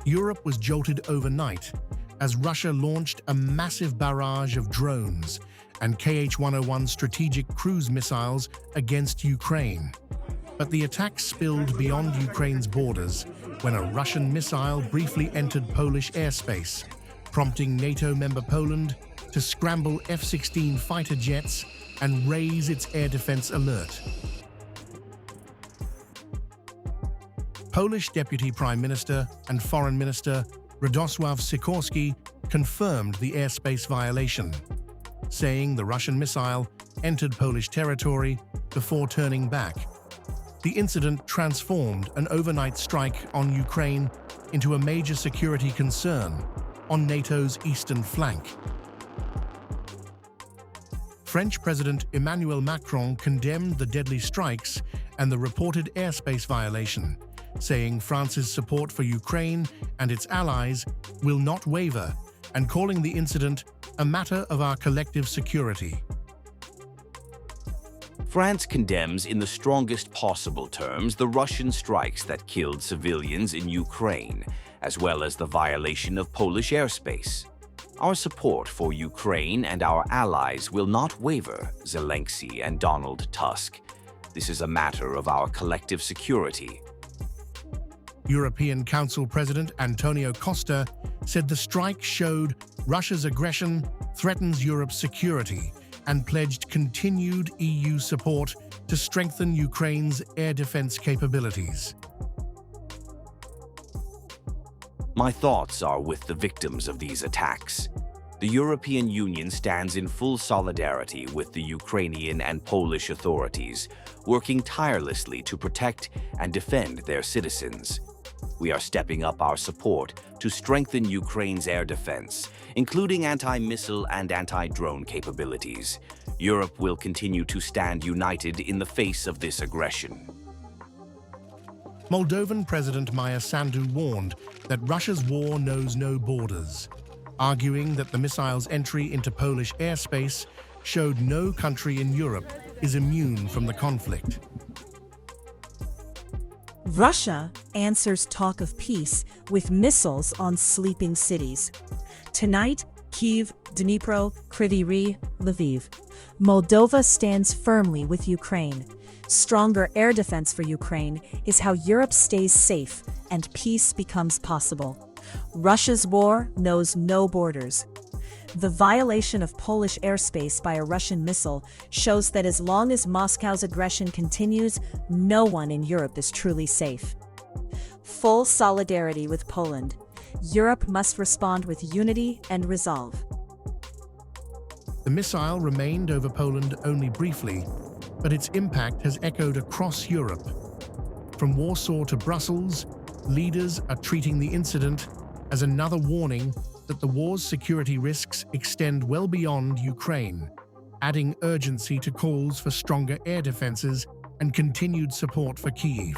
Europe was jolted overnight as Russia launched a massive barrage of drones and Kh-101 strategic cruise missiles against Ukraine. But the attack spilled beyond Ukraine's borders when a Russian missile briefly entered Polish airspace, prompting NATO member Poland to scramble F-16 fighter jets and raise its air defense alert. Polish Deputy Prime Minister and Foreign Minister Radosław Sikorski confirmed the airspace violation, saying the Russian missile entered Polish territory before turning back. The incident transformed an overnight strike on Ukraine into a major security concern on NATO's eastern flank. French President Emmanuel Macron condemned the deadly strikes and the reported airspace violation, saying France's support for Ukraine and its allies will not waver, and calling the incident a matter of our collective security. France condemns in the strongest possible terms the Russian strikes that killed civilians in Ukraine, as well as the violation of Polish airspace. Our support for Ukraine and our allies will not waver, Zelensky and Donald Tusk. This is a matter of our collective security. European Council President António Costa said the strike showed Russia's aggression threatens Europe's security and pledged continued EU support to strengthen Ukraine's air defense capabilities. My thoughts are with the victims of these attacks. The European Union stands in full solidarity with the Ukrainian and Polish authorities, working tirelessly to protect and defend their citizens. We are stepping up our support to strengthen Ukraine's air defense, including anti-missile and anti-drone capabilities. Europe will continue to stand united in the face of this aggression. Moldovan President Maia Sandu warned that Russia's war knows no borders, arguing that the missile's entry into Polish airspace showed no country in Europe is immune from the conflict. Russia answers talk of peace with missiles on sleeping cities. Tonight, Kyiv, Dnipro, Kryvyi Rih, Lviv. Moldova stands firmly with Ukraine. Stronger air defense for Ukraine is how Europe stays safe and peace becomes possible. Russia's war knows no borders. The violation of Polish airspace by a Russian missile shows that as long as Moscow's aggression continues, no one in Europe is truly safe. Full solidarity with Poland. Europe must respond with unity and resolve. The missile remained over Poland only briefly, but its impact has echoed across Europe. From Warsaw to Brussels, leaders are treating the incident as another warning that the war's security risks extend well beyond Ukraine, adding urgency to calls for stronger air defenses and continued support for Kyiv.